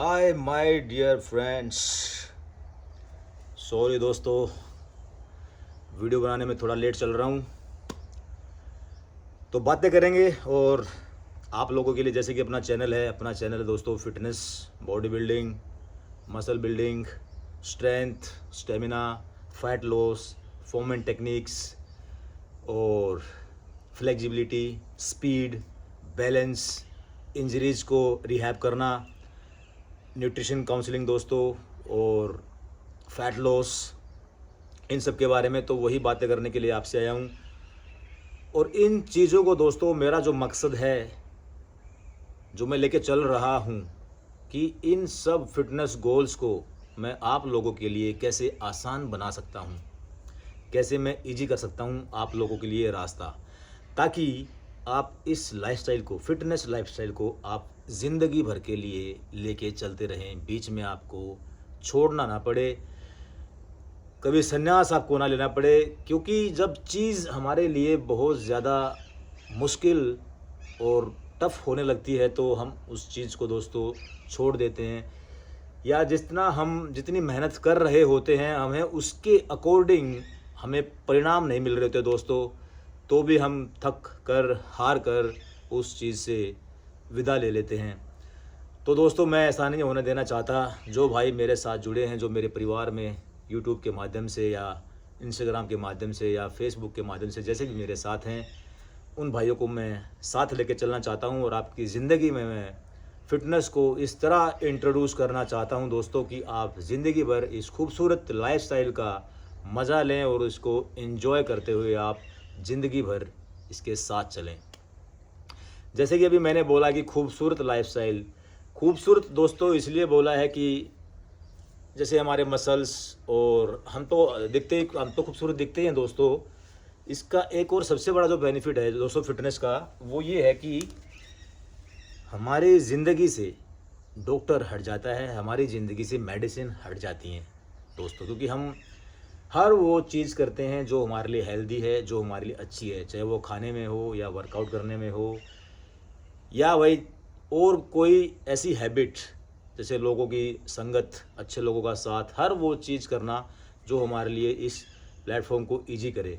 Hi my dear friends. Sorry दोस्तों, video बनाने में थोड़ा लेट चल रहा हूँ। तो बातें करेंगे और आप लोगों के लिए, जैसे कि अपना चैनल है दोस्तों, fitness, body building, muscle building, strength, stamina, fat loss, form and techniques और फ्लेक्सिबिलिटी, स्पीड, बैलेंस, इंजरीज को रिहैब करना, न्यूट्रिशन काउंसलिंग दोस्तों, और फैट लॉस, इन सब के बारे में तो वही बातें करने के लिए आपसे आया हूँ। और इन चीज़ों को दोस्तों, मेरा जो मकसद है, जो मैं लेके चल रहा हूँ, कि इन सब फिटनेस गोल्स को मैं आप लोगों के लिए कैसे आसान बना सकता हूँ, कैसे मैं इजी कर सकता हूँ आप लोगों के लिए रास्ता, ताकि आप इस लाइफस्टाइल को, फिटनेस लाइफस्टाइल को आप ज़िंदगी भर के लिए लेके चलते रहें। बीच में आपको छोड़ना ना पड़े, कभी संन्यास आपको ना लेना पड़े, क्योंकि जब चीज़ हमारे लिए बहुत ज़्यादा मुश्किल और टफ़ होने लगती है तो हम उस चीज़ को दोस्तों छोड़ देते हैं, या जितनी मेहनत कर रहे होते हैं, हमें उसके अकॉर्डिंग हमें परिणाम नहीं मिल रहे होते दोस्तों, तो भी हम थक कर, हार कर उस चीज़ से विदा ले लेते हैं। तो दोस्तों, मैं ऐसा नहीं होने देना चाहता। जो भाई मेरे साथ जुड़े हैं, जो मेरे परिवार में यूट्यूब के माध्यम से या इंस्टाग्राम के माध्यम से या फेसबुक के माध्यम से जैसे भी मेरे साथ हैं, उन भाइयों को मैं साथ लेके चलना चाहता हूं, और आपकी ज़िंदगी में मैं फ़िटनेस को इस तरह इंट्रोड्यूस करना चाहता हूं दोस्तों, कि आप ज़िंदगी भर इस खूबसूरत लाइफस्टाइल का मज़ा लें और इसको एंजॉय करते हुए आप ज़िंदगी भर इसके साथ चलें। जैसे कि अभी मैंने बोला कि खूबसूरत लाइफस्टाइल, खूबसूरत दोस्तों इसलिए बोला है कि जैसे हमारे मसल्स, और हम तो खूबसूरत दिखते हैं दोस्तों। इसका एक और सबसे बड़ा जो बेनिफिट है दोस्तों फिटनेस का, वो ये है कि हमारी ज़िंदगी से डॉक्टर हट जाता है, हमारी ज़िंदगी से मेडिसिन हट जाती हैं दोस्तों, क्योंकि हम हर वो चीज़ करते हैं जो हमारे लिए हेल्दी है, जो हमारे लिए अच्छी है, चाहे वो खाने में हो या वर्कआउट करने में हो, या वही और कोई ऐसी हैबिट, जैसे लोगों की संगत, अच्छे लोगों का साथ, हर वो चीज़ करना जो हमारे लिए इस प्लेटफॉर्म को इजी करे।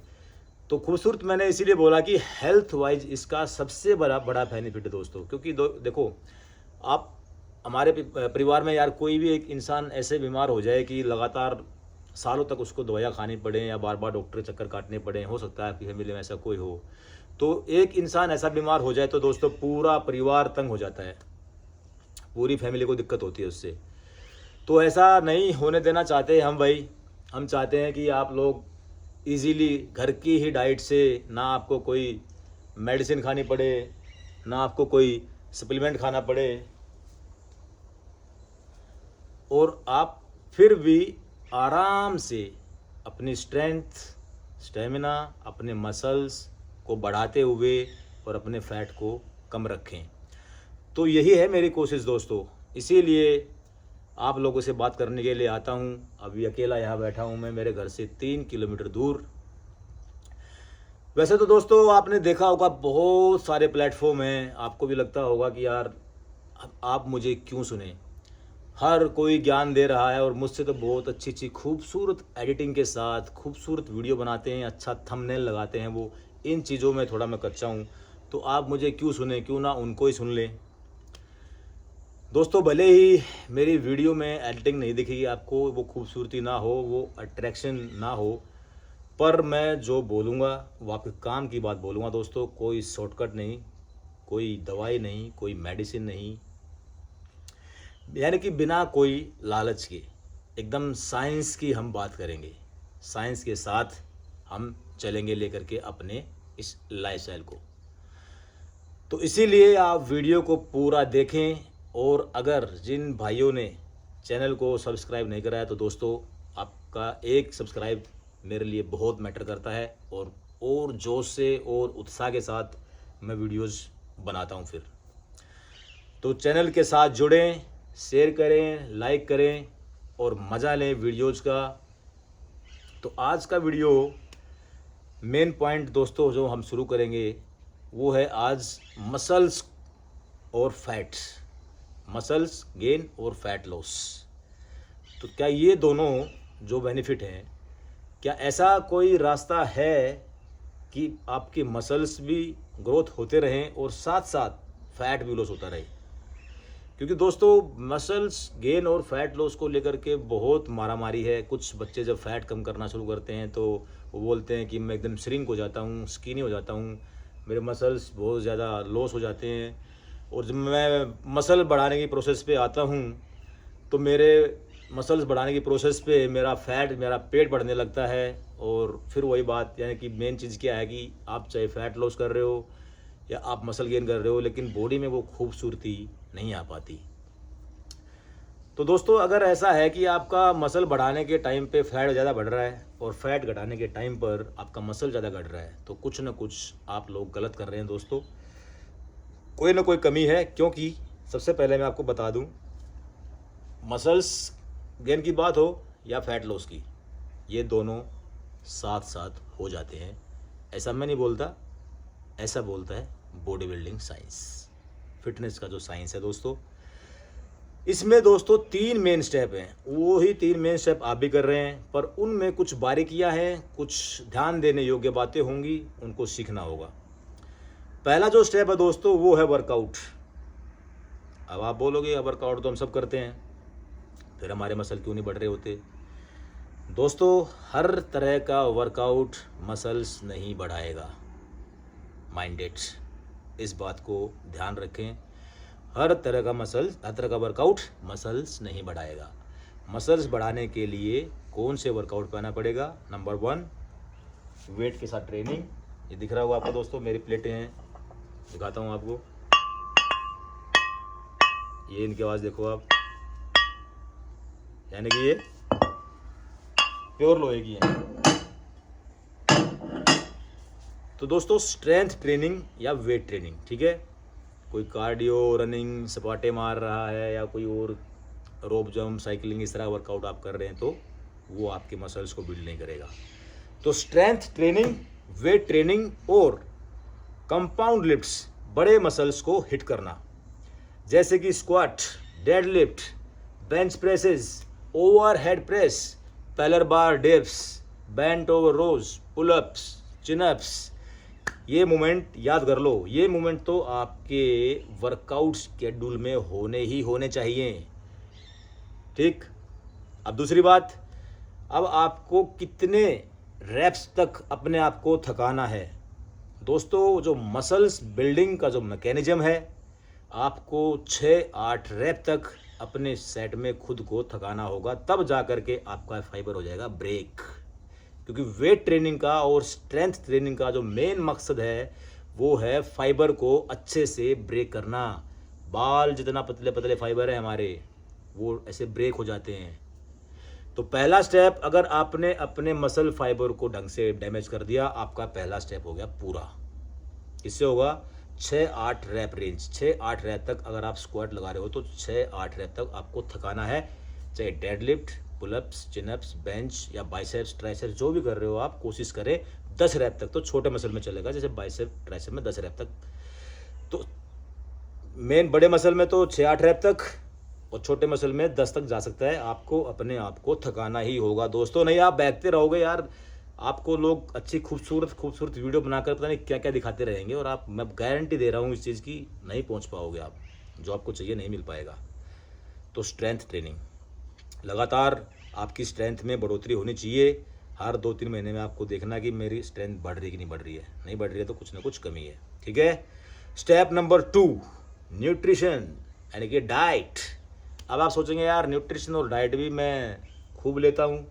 तो खूबसूरत मैंने इसीलिए बोला कि हेल्थ वाइज इसका सबसे बड़ा बड़ा बेनिफिट है दोस्तों, क्योंकि देखो, आप हमारे परिवार में यार कोई भी एक इंसान ऐसे बीमार हो जाए कि लगातार सालों तक उसको दवाइयाँ खानी पड़े या बार बार डॉक्टर के चक्कर काटने पड़े, हो सकता है आपकी फैमिली में ऐसा कोई हो, तो एक इंसान ऐसा बीमार हो जाए तो दोस्तों पूरा परिवार तंग हो जाता है, पूरी फैमिली को दिक्कत होती है उससे। तो ऐसा नहीं होने देना चाहते हम भाई। हम चाहते हैं कि आप लोग इजीली घर की ही डाइट से, ना आपको कोई मेडिसिन खानी पड़े, ना आपको कोई सप्लीमेंट खाना पड़े, और आप फिर भी आराम से अपनी स्ट्रेंथ, स्टेमिना, अपने मसल्स को बढ़ाते हुए और अपने फैट को कम रखें। तो यही है मेरी कोशिश दोस्तों, इसीलिए आप लोगों से बात करने के लिए आता हूँ। अभी अकेला यहाँ बैठा हूँ मैं, मेरे घर से 3 किलोमीटर दूर। वैसे तो दोस्तों आपने देखा होगा बहुत सारे प्लेटफॉर्म हैं, आपको भी लगता होगा कि यार आप मुझे क्यों सुने, हर कोई ज्ञान दे रहा है, और मुझसे तो बहुत अच्छी अच्छी खूबसूरत एडिटिंग के साथ खूबसूरत वीडियो बनाते हैं, अच्छा थंबनेल लगाते हैं वो। इन चीज़ों में थोड़ा मैं कच्चा हूँ, तो आप मुझे क्यों सुने, क्यों ना उनको ही सुन लें दोस्तों। भले ही मेरी वीडियो में एडिटिंग नहीं दिखेगी आपको, वो खूबसूरती ना हो, वो अट्रैक्शन ना हो, पर मैं जो बोलूँगा वो आपके काम की बात बोलूँगा दोस्तों। कोई शॉर्टकट नहीं, कोई दवाई नहीं, कोई मेडिसिन नहीं, यानी कि बिना कोई लालच के एकदम साइंस की हम बात करेंगे, साइंस के साथ हम चलेंगे लेकर के अपने इस लाइफस्टाइल को। तो इसीलिए आप वीडियो को पूरा देखें, और अगर जिन भाइयों ने चैनल को सब्सक्राइब नहीं कराया तो दोस्तों आपका एक सब्सक्राइब मेरे लिए बहुत मैटर करता है, और जोश से और उत्साह के साथ मैं वीडियोस बनाता हूं फिर। तो चैनल के साथ जुड़ें, शेयर करें, लाइक करें और मज़ा लें वीडियोज़ का। तो आज का वीडियो मेन पॉइंट दोस्तों जो हम शुरू करेंगे वो है आज मसल्स और फैट्स, मसल्स गेन और फैट लॉस। तो क्या ये दोनों जो बेनिफिट हैं, क्या ऐसा कोई रास्ता है कि आपके मसल्स भी ग्रोथ होते रहें और साथ साथ फैट भी लॉस होता रहे? क्योंकि दोस्तों मसल्स गेन और फैट लॉस को लेकर के बहुत मारामारी है। कुछ बच्चे जब फैट कम करना शुरू करते हैं तो वो बोलते हैं कि मैं एकदम श्रिंक हो जाता हूँ, स्किनी हो जाता हूँ, मेरे मसल्स बहुत ज़्यादा लॉस हो जाते हैं। और जब मैं मसल बढ़ाने की प्रोसेस पे आता हूँ तो मेरे मसल्स बढ़ाने की प्रोसेस पे मेरा पेट बढ़ने लगता है। और फिर वही बात, यानी कि मेन चीज़ क्या है कि आप चाहे फैट लॉस कर रहे हो या आप मसल गेन कर रहे हो, लेकिन बॉडी में वो खूबसूरती नहीं आ पाती। तो दोस्तों अगर ऐसा है कि आपका मसल बढ़ाने के टाइम पे फैट ज़्यादा बढ़ रहा है और फैट घटाने के टाइम पर आपका मसल ज़्यादा घट रहा है, तो कुछ ना कुछ आप लोग गलत कर रहे हैं दोस्तों। कोई ना कोई कमी है। क्योंकि सबसे पहले मैं आपको बता दूं, मसल्स गेन की बात हो या फैट लॉस की, ये दोनों साथ साथ हो जाते हैं। ऐसा मैं नहीं बोलता, ऐसा बोलता है बॉडी बिल्डिंग साइंस, फिटनेस का जो साइंस है दोस्तों। इसमें दोस्तों 3 मेन स्टेप हैं, वो ही 3 मेन स्टेप आप भी कर रहे हैं, पर उनमें कुछ बारीकियां हैं, कुछ ध्यान देने योग्य बातें होंगी, उनको सीखना होगा। पहला जो स्टेप है दोस्तों वो है वर्कआउट। अब आप बोलोगे वर्कआउट तो हम सब करते हैं, फिर हमारे मसल क्यों नहीं बढ़ रहे होते? दोस्तों हर तरह का वर्कआउट मसल्स नहीं बढ़ाएगा, माइंडेड, इस बात को ध्यान रखें। हर तरह का वर्कआउट मसल्स नहीं बढ़ाएगा। मसल्स बढ़ाने के लिए कौन से वर्कआउट करना पड़ेगा? नंबर 1 वेट के साथ ट्रेनिंग। ये दिख रहा होगा आपको दोस्तों, मेरी प्लेटें हैं, दिखाता हूँ आपको। ये इनकी आवाज़ देखो आप, यानी कि ये प्योर लोहे की है। तो दोस्तों स्ट्रेंथ ट्रेनिंग या वेट ट्रेनिंग, ठीक है। कोई कार्डियो, रनिंग, सपाटे मार रहा है या कोई और रोप जंप, साइकिलिंग, इस तरह वर्कआउट आप कर रहे हैं तो वो आपके मसल्स को बिल्ड नहीं करेगा। तो स्ट्रेंथ ट्रेनिंग, वेट ट्रेनिंग और कंपाउंड लिफ्ट्स, बड़े मसल्स को हिट करना, जैसे कि squat, deadlift, bench presses, overhead press, parallel bar dips, bent over rows, pull ups, chin ups. ये मूवमेंट याद कर लो, ये मूवमेंट तो आपके वर्कआउट शेड्यूल में होने ही होने चाहिए, ठीक। अब दूसरी बात, अब आपको कितने रैप्स तक अपने आप को थकाना है? दोस्तों जो मसल्स बिल्डिंग का जो मैकेनिज्म है, आपको 6-8 रैप तक अपने सेट में खुद को थकाना होगा, तब जा कर के आपका फाइबर हो जाएगा ब्रेक। क्योंकि वेट ट्रेनिंग का और स्ट्रेंथ ट्रेनिंग का जो मेन मकसद है वो है फाइबर को अच्छे से ब्रेक करना। बाल जितना पतले पतले फाइबर है हमारे, वो ऐसे ब्रेक हो जाते हैं। तो पहला स्टेप, अगर आपने अपने मसल फाइबर को ढंग से डैमेज कर दिया, आपका पहला स्टेप हो गया पूरा। इससे होगा 6-8 रैप रेंज, 6-8 रैप तक अगर आप स्क्वाट लगा रहे हो तो 6-8 रैप तक आपको थकाना है। चाहे डेडलिफ्ट, पुलअप्स, चिनअप्स, बेंच या बाइसेप्स, ट्राइसेप्स जो भी कर रहे हो, आप कोशिश करें 10 रैप तक। तो छोटे मसल में चलेगा, जैसे बाइसेप, ट्राइसेप में 10 रैप तक। तो मेन बड़े मसल में तो 6-8 रैप तक और छोटे मसल में 10 तक जा सकता है। आपको अपने आप को थकाना ही होगा दोस्तों, नहीं आप बैठते रहोगे यार, आपको लोग अच्छी खूबसूरत वीडियो बनाकर पता नहीं क्या क्या दिखाते रहेंगे, और आप, मैं गारंटी दे रहा हूँ इस चीज़ की, नहीं पहुँच पाओगे आप, जो आपको चाहिए नहीं मिल पाएगा। तो स्ट्रेंथ ट्रेनिंग, लगातार आपकी स्ट्रेंथ में बढ़ोतरी होनी चाहिए। हर 2-3 महीने में आपको देखना कि मेरी स्ट्रेंथ बढ़ रही है कि नहीं बढ़ रही है। नहीं बढ़ रही है तो कुछ ना कुछ कमी है, ठीक है। स्टेप नंबर 2 न्यूट्रिशन, यानी कि डाइट। अब आप सोचेंगे यार न्यूट्रिशन और डाइट भी मैं खूब लेता हूँ,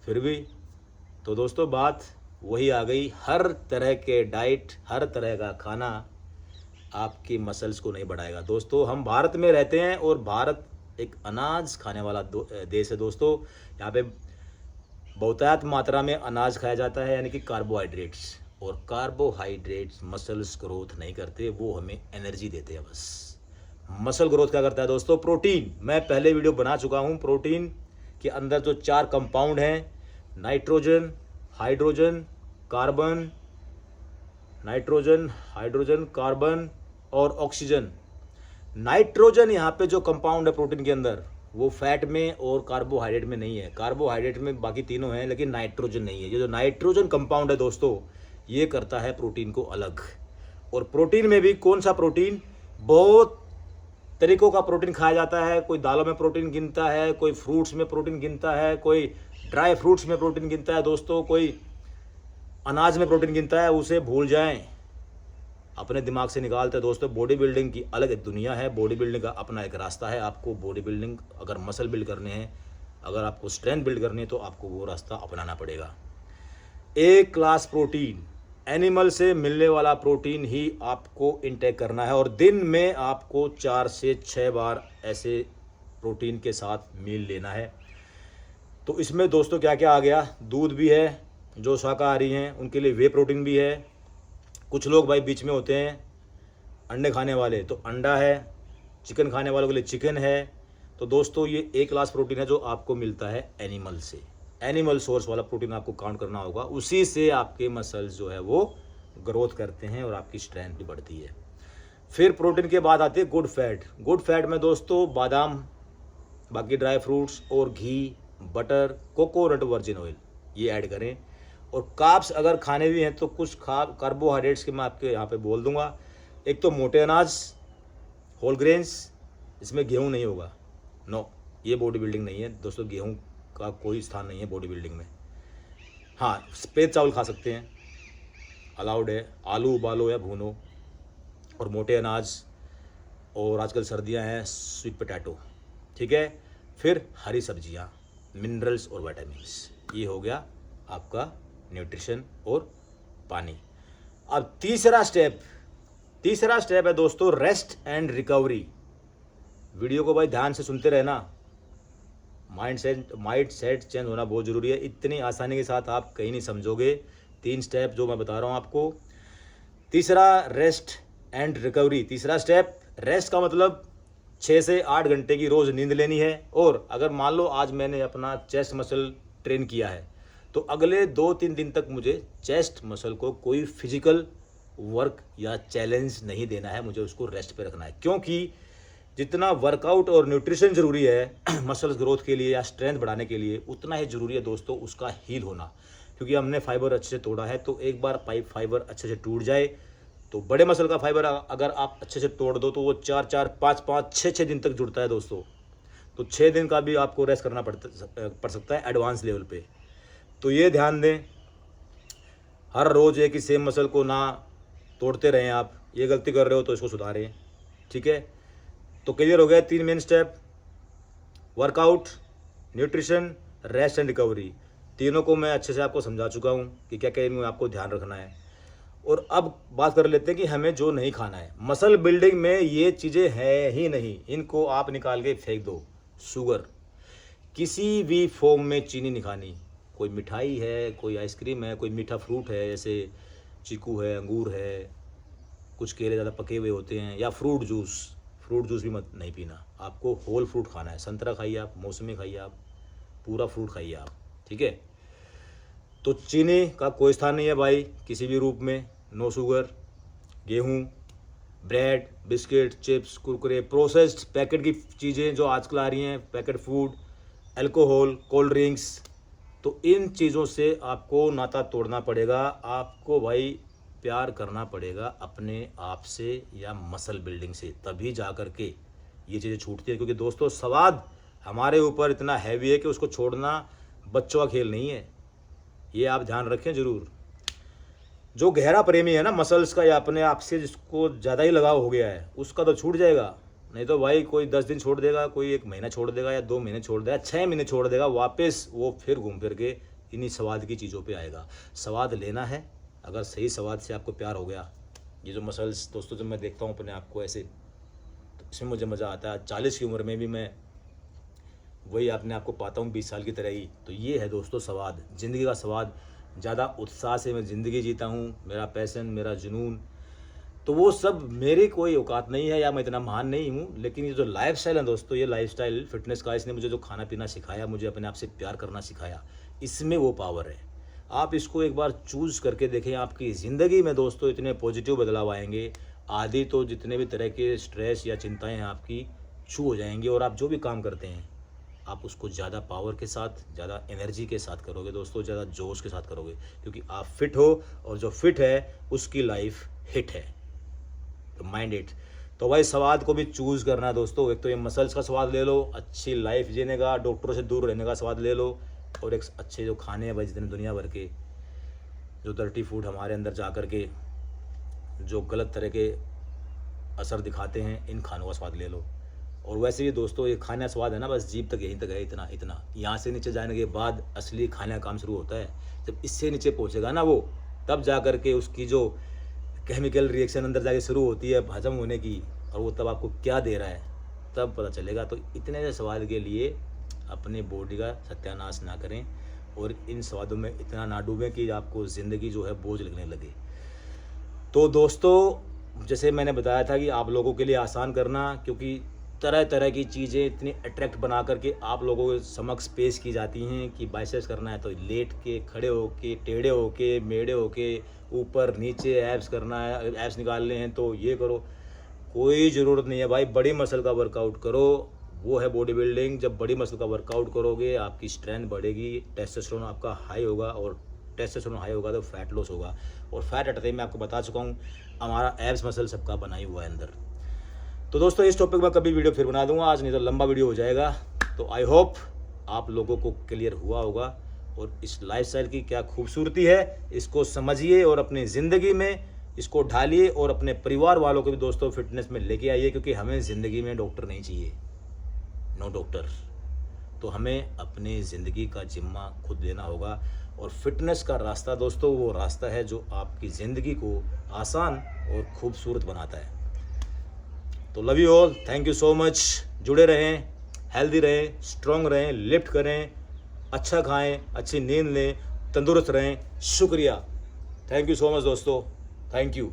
फिर भी। तो दोस्तों बात वही आ गई, हर तरह के डाइट, हर तरह का खाना आपकी मसल्स को नहीं बढ़ाएगा। दोस्तों हम भारत में रहते हैं और भारत एक अनाज खाने वाला देश है दोस्तों। यहाँ पे बहुतायत मात्रा में अनाज खाया जाता है, यानी कि कार्बोहाइड्रेट्स। और कार्बोहाइड्रेट्स मसल्स ग्रोथ नहीं करते, वो हमें एनर्जी देते हैं बस। मसल ग्रोथ क्या करता है दोस्तों? प्रोटीन। मैं पहले वीडियो बना चुका हूँ, प्रोटीन के अंदर जो 4 कंपाउंड हैं, nitrogen, hydrogen, carbon, nitrogen, hydrogen, carbon और ऑक्सीजन। नाइट्रोजन यहाँ पे जो कंपाउंड है प्रोटीन के अंदर वो फैट में और कार्बोहाइड्रेट में नहीं है। कार्बोहाइड्रेट में बाकी तीनों हैं लेकिन नाइट्रोजन नहीं है। ये जो नाइट्रोजन कंपाउंड है दोस्तों, ये करता है प्रोटीन को अलग। और प्रोटीन में भी कौन सा प्रोटीन, बहुत तरीकों का प्रोटीन खाया जाता है। कोई दालों में प्रोटीन गिनता है, कोई फ्रूट्स में प्रोटीन गिनता है, कोई ड्राई फ्रूट्स में प्रोटीन गिनता है दोस्तों, कोई अनाज में प्रोटीन गिनता है। उसे भूल जाएं, अपने दिमाग से निकालते हैं दोस्तों। बॉडी बिल्डिंग की अलग एक दुनिया है, बॉडी बिल्डिंग का अपना एक रास्ता है। आपको बॉडी बिल्डिंग अगर मसल बिल्ड करने हैं, अगर आपको स्ट्रेंथ बिल्ड करनी है तो आपको वो रास्ता अपनाना पड़ेगा। एक क्लास प्रोटीन, एनिमल से मिलने वाला प्रोटीन ही आपको इंटेक करना है और दिन में आपको 4 से 6 बार ऐसे प्रोटीन के साथ मील लेना है। तो इसमें दोस्तों क्या क्या आ गया, दूध भी है, जो शाकाहारी हैं उनके लिए वे प्रोटीन भी है। कुछ लोग भाई बीच में होते हैं अंडे खाने वाले, तो अंडा है, चिकन खाने वालों के लिए चिकन है। तो दोस्तों ये एक क्लास प्रोटीन है जो आपको मिलता है एनिमल से। एनिमल सोर्स वाला प्रोटीन आपको काउंट करना होगा, उसी से आपके मसल्स जो है वो ग्रोथ करते हैं और आपकी स्ट्रेंथ भी बढ़ती है। फिर प्रोटीन के बाद आते हैं गुड फैट। गुड फैट में दोस्तों बादाम, बाकी ड्राई फ्रूट्स और घी, बटर, कोकोनट वर्जिन ऑयल ये ऐड करें। और कार्ब्स अगर खाने भी हैं तो कुछ कार्बोहाइड्रेट्स के मैं आपके यहाँ पे बोल दूंगा। एक तो मोटे अनाज, होल ग्रेन्स, इसमें गेहूँ नहीं होगा, नो, ये बॉडी बिल्डिंग नहीं है दोस्तों। गेहूँ का कोई स्थान नहीं है बॉडी बिल्डिंग में। हाँ, सफ़ेद चावल खा सकते हैं, अलाउड है, आलू उबालो या भूनो। और मोटे अनाज, और आजकल सर्दियां हैं, स्वीट पोटैटो, ठीक है। फिर हरी सब्जियां, मिनरल्स और विटामिन्स, ये हो गया आपका न्यूट्रिशन और पानी। अब तीसरा स्टेप है दोस्तों रेस्ट एंड रिकवरी। वीडियो को भाई ध्यान से सुनते रहना, माइंड सेट चेंज होना बहुत ज़रूरी है। इतनी आसानी के साथ आप कहीं नहीं समझोगे 3 स्टेप जो मैं बता रहा हूँ आपको। तीसरा रेस्ट एंड रिकवरी। तीसरा स्टेप, रेस्ट का मतलब 6 से 8 घंटे की रोज़ नींद लेनी है। और अगर मान लो आज मैंने अपना चेस्ट मसल ट्रेन किया है तो अगले 2-3 दिन तक मुझे चेस्ट मसल को कोई फिजिकल वर्क या चैलेंज नहीं देना है, मुझे उसको रेस्ट पे रखना है। क्योंकि जितना वर्कआउट और न्यूट्रिशन ज़रूरी है मसल्स ग्रोथ के लिए या स्ट्रेंथ बढ़ाने के लिए, उतना ही ज़रूरी है दोस्तों उसका हील होना। क्योंकि हमने फाइबर अच्छे से तोड़ा है, तो एक बार फाइबर अच्छे से टूट जाए तो बड़े मसल का फाइबर अगर आप अच्छे से तोड़ दो तो वो 4-4, 5-5, 6-6 दिन तक जुड़ता है दोस्तों। तो 6 दिन का भी आपको रेस्ट करना पड़ सकता है एडवांस लेवल पे। तो ये ध्यान दें, हर रोज़ एक ही सेम मसल को ना तोड़ते रहें आप। ये गलती कर रहे हो तो इसको सुधारें, ठीक है। तो क्लियर हो गया 3 main step, workout, nutrition, rest and recovery. तीनों को मैं अच्छे से आपको समझा चुका हूँ कि क्या क्या इनमें आपको ध्यान रखना है। और अब बात कर लेते हैं कि हमें जो नहीं खाना है। मसल बिल्डिंग में ये चीज़ें हैं ही नहीं, इनको आप निकाल के फेंक दो। शुगर, किसी भी फॉर्म में चीनी नहीं खानी। कोई मिठाई है, कोई आइसक्रीम है, कोई मीठा फ्रूट है, जैसे चीकू है, अंगूर है, कुछ केले ज़्यादा पके हुए होते हैं, या फ्रूट जूस भी मत नहीं पीना। आपको होल फ्रूट खाना है। संतरा खाइए आप, मौसमी खाइए आप, पूरा फ्रूट खाइए आप, ठीक है। तो चीनी का कोई स्थान नहीं है भाई किसी भी रूप में। No sugar. गेहूँ, bread, biscuit, chips, Kurkure, processed packet की चीज़ें जो आजकल आ रही हैं, packet food, alcohol, cold drinks, तो इन चीज़ों से आपको नाता तोड़ना पड़ेगा। आपको भाई प्यार करना पड़ेगा अपने आप से या मसल बिल्डिंग से, तभी जा कर के ये चीज़ें छूटती है। क्योंकि दोस्तों स्वाद हमारे ऊपर इतना हैवी है कि उसको छोड़ना बच्चों का खेल नहीं है, ये आप ध्यान रखें ज़रूर। जो गहरा प्रेमी है ना मसल्स का या अपने आप से जिसको ज़्यादा ही लगाव हो गया है, उसका तो छूट जाएगा। नहीं तो भाई कोई 10 दिन छोड़ देगा, कोई 1 महीना छोड़ देगा, या 2 महीने छोड़ देगा, 6 महीने छोड़ देगा, वापस वो फिर घूम फिर के इन्हीं स्वाद की चीज़ों पे आएगा। स्वाद लेना है, अगर सही स्वाद से आपको प्यार हो गया। ये जो मसल्स दोस्तों जब मैं देखता हूँ अपने आप को ऐसे, तो इसमें मुझे मज़ा आता है। 40 की उम्र में भी मैं वही अपने आप को पाता हूँ 20 साल की तरह ही। तो ये है दोस्तों स्वाद, ज़िंदगी का स्वाद। ज़्यादा उत्साह से मैं ज़िंदगी जीता हूँ, मेरा पैशन, मेरा जुनून, तो वो सब मेरी कोई औकात नहीं है या मैं इतना महान नहीं हूँ। लेकिन ये जो लाइफस्टाइल है दोस्तों, ये लाइफस्टाइल फिटनेस का, इसने मुझे जो खाना पीना सिखाया, मुझे अपने आप से प्यार करना सिखाया, इसमें वो पावर है। आप इसको एक बार चूज़ करके देखें, आपकी ज़िंदगी में दोस्तों इतने पॉजिटिव बदलाव आएंगे। आधी तो जितने भी तरह के स्ट्रेस या चिंताएं हैं आपकी छू हो जाएंगी, और आप जो भी काम करते हैं आप उसको ज़्यादा पावर के साथ, ज़्यादा एनर्जी के साथ करोगे दोस्तों, ज़्यादा जोश के साथ करोगे, क्योंकि आप फिट हो, और जो फिट है उसकी लाइफ हिट है। तो माइंड इट। तो भाई स्वाद को भी चूज़ करना है दोस्तों। एक तो ये मसल्स का स्वाद ले लो, अच्छी लाइफ जीने का, डॉक्टरों से दूर रहने का स्वाद ले लो, और एक अच्छे जो खाने हैं भाई जितने दुनिया भर के जो डर्टी फूड हमारे अंदर जा कर के जो गलत तरह के असर दिखाते हैं, इन खानों का स्वाद ले लो। और वैसे भी दोस्तों ये खाने का स्वाद है ना, बस जीभ तक, यहीं तक है, इतना इतना। यहाँ से नीचे जाने के बाद असली खाने का काम शुरू होता है। जब इससे नीचे पहुँचेगा ना वो, तब जा कर के उसकी जो केमिकल रिएक्शन अंदर जाके शुरू होती है हजम होने की, और वो तब आपको क्या दे रहा है तब पता चलेगा। तो इतने से स्वाद के लिए अपने बॉडी का सत्यानाश ना करें, और इन स्वादों में इतना ना डूबें कि आपको ज़िंदगी जो है बोझ लगने लगे। तो दोस्तों जैसे मैंने बताया था कि आप लोगों के लिए आसान करना, क्योंकि तरह तरह की चीज़ें इतनी अट्रैक्ट बना करके आप लोगों के समक्ष पेश की जाती हैं कि बाइसेप्स करना है तो लेट के, खड़े होके, टेढ़े होके, मेढ़े होके, ऊपर नीचे एब्स करना है, एब्स निकालने हैं तो ये करो। कोई ज़रूरत नहीं है भाई, बड़ी मसल का वर्कआउट करो, वो है बॉडी बिल्डिंग। जब बड़ी मसल का वर्कआउट करोगे आपकी स्ट्रेंथ बढ़ेगी, टेस्टोस्टेरोन आपका हाई होगा, और टेस्टोस्टेरोन हाई होगा तो फैट लॉस होगा। और फैट हटाते मैं आपको बता चुका हूँ, हमारा एब्स मसल सबका बना ही हुआ है अंदर। तो दोस्तों इस टॉपिक में कभी वीडियो फिर बना दूंगा, आज नहीं तो लंबा वीडियो हो जाएगा। तो आई होप आप लोगों को क्लियर हुआ होगा, और इस लाइफस्टाइल की क्या खूबसूरती है इसको समझिए, और अपनी ज़िंदगी में इसको ढालिए, और अपने परिवार वालों को भी दोस्तों फिटनेस में लेके आइए, क्योंकि हमें ज़िंदगी में डॉक्टर नहीं चाहिए, नो डॉक्टर। तो हमें अपनी ज़िंदगी का जिम्मा खुद लेना होगा, और फिटनेस का रास्ता दोस्तों वो रास्ता है जो आपकी ज़िंदगी को आसान और खूबसूरत बनाता है। तो love you all, thank you so much. जुड़े रहें, हेल्दी रहें, स्ट्रॉन्ग रहें, लिफ्ट करें, अच्छा खाएं, अच्छी नींद लें, तंदुरुस्त रहें। शुक्रिया, थैंक यू सो मच दोस्तों, थैंक यू।